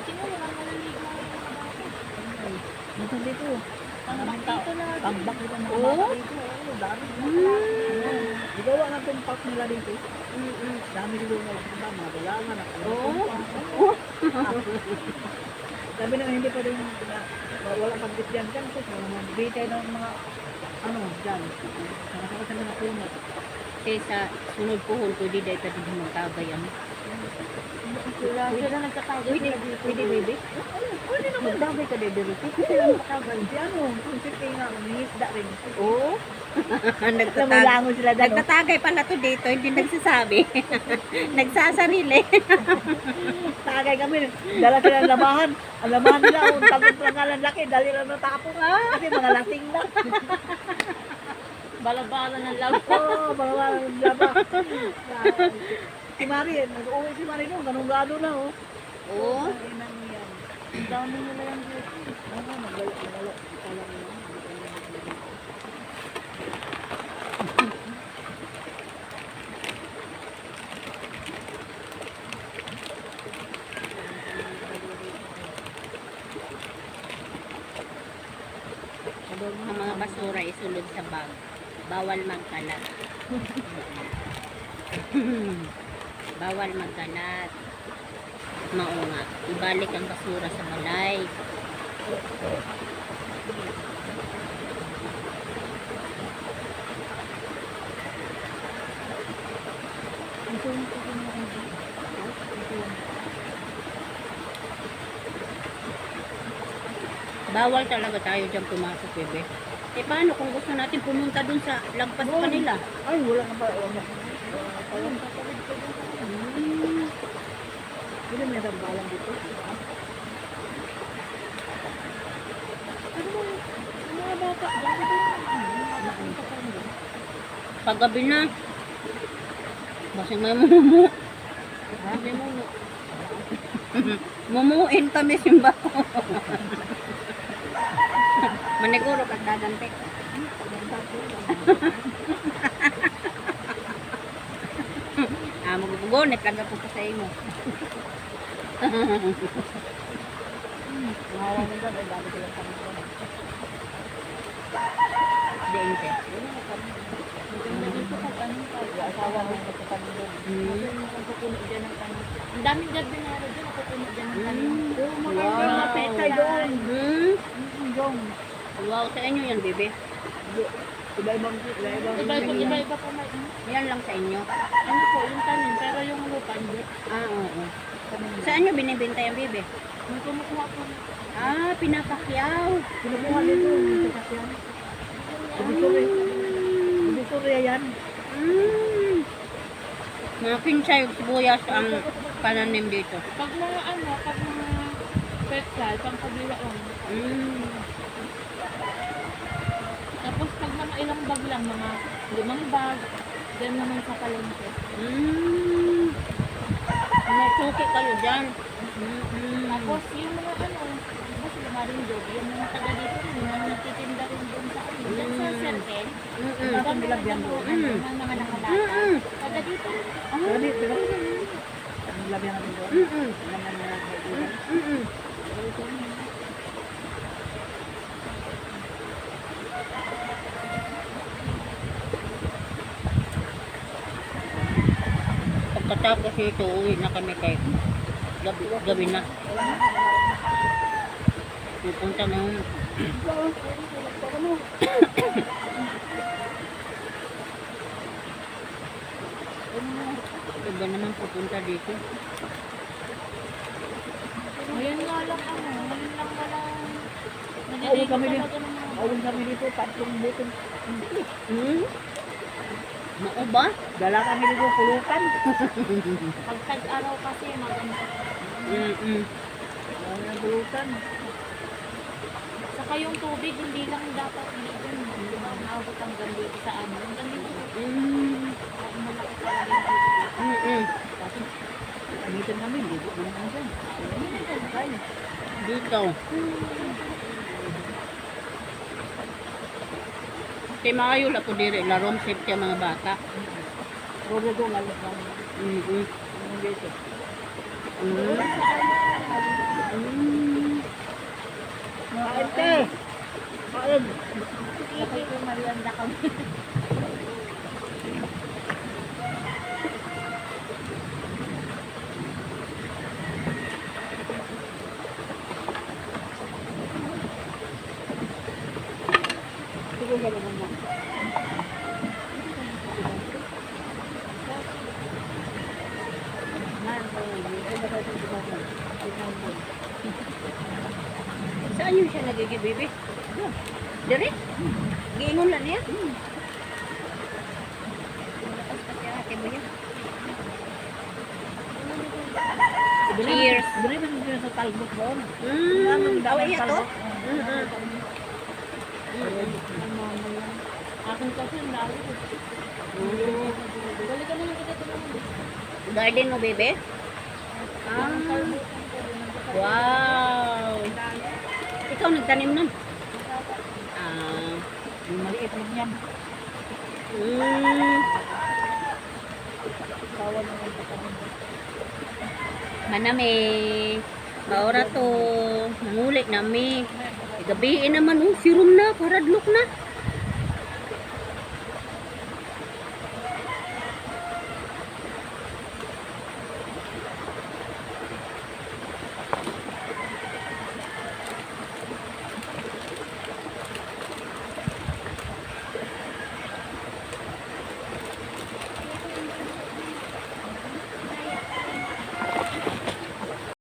Buti mo, walang maliligo ng mga bata. Minsan dito. Tambak dito na. Tambak nila mga Oo? bata dito. Oo, dami nila. Igawa na itong park nila dito. Dami dito na mga balangan. Oo. Sabi na hindi pa rin wala pang dyan dyan. Mga bitay ng mga ano dyan. Nakasakot sa mga puno. Kaysa sunod pohon ko, di dahil pwede magkagayan. Sila nagtatagay Pwede, sila dito. pwede, baby? Pwede naman. Magdagay ka, baby, Ricky. Kasi ang makagal. Si ano, kung si nga, nangisda rin. Oo. Namulangon sila dyan. Nagtatagay pala to dito, hindi nagsasabi. Nagsasarili. Tagay kami. Dala sila ang labahan. Ang labahan nila, ang tagang laki. Dali lang natapos. Kasi mga lasing na. Balabala ng labo. Oo, mga laba. Si Mari, nag-uwi si Mari noon. Ganun gado na, oh. Oo. Ang dami nila yung dito. Oo, naglalak. Kala mo lang. Ang mga basura isulod sa bag. Bawal magkalat. Bawal magkalat. Maunga. Ibalik ang basura sa balay. Bawal talaga tayo dyan pumasok, bebe. Eh paano kung gusto natin pumunta dun sa lagpas pa nila? Ay, wala na ba? Wala. Hindi may dambalan dito. Ano mo, yung mga bata, Paggabi na. Kasi may mumu. May muno. Mumuin kami simba ko. Maniguro ka dadante. Magugugonit lang po sa imo. Mahawa mo dyan, ay dami silang kami doon. Dente. Maganda dito pag ano tayo. Yung asawa mo yung kami doon. Napupuno dyan ng tanim. Ang daming gardinero dyan, napupuno dyan ng tanim. Mga mga petay doon. Doon. Wow, sa inyo yan, bebe. Iba-ibang Iba-iba po may Yan lang sa inyo. ano po, yung tanim, pero yung lupa, hindi. Oo. Saan nyo binibenta yung bebe? May kumukuha po. Pinapakyaw. Kinukuha dito yung sasakyan. Divisoria yan. Mga pinsay, sibuyas ang pananim dito. Pag mga ano, pag mga petal, pang pagliwaon. Tapos pag mga ilang bag lang, mga 5 bag, then naman sa palengke. May suki kayo dyan. Tapos yung mga ano, diba sila maring job, yung mga taga dito rin, yung mga nagtitinda rin doon sa ano, dyan sa circle. Diba nila yan doon, yung mga nakalata. Taga dito rin. Sabi, diba? Ang labyan natin doon. Alam na mga kaibigan. Pagkatapos nito, uwi na kami kay gabi na. Pupunta na yung iba naman pupunta dito. Ngayon nga lang ano, ngayon lang walang Awin kami din. talaga ng mga Awin kami dito, 3 buton. Mao ba? Dala kami dito, pulukan. pag tag-araw kasi maganda. Mga pulukan. Saka yung tubig, hindi lang dapat dito. Di ba, naabot hanggang dito sa ano. Hanggang dito. Malaki talaga yung tubig. Kasi, gamitin namin, libo naman dyan. Kaya. Dito. Kay maayo la po dire, larom safety ang mga bata. Rodo ko, lalos lang. Mm-hmm. Dito. Mm-hmm. Mm. Kain te. Kain. Kapag ko marianda kami. Siguro ka naman na. Saan yun siya nagigibebe? Dire? Giingon lang niya? Ate mo yan. Cheers. Dili man dito sa talbot doon. Daw iya to? Akin kasi ang lalo. Balik ka naman kita tumulong. Garden mo, bebe? Ah. Wow. Ikaw nagtanim nun? Ah. Yung maliit rin yan. Kawan naman sa kanila. Manami. Maura to. Nangulit nami. Gabiin naman, oh. Sirum na. Paradlok na.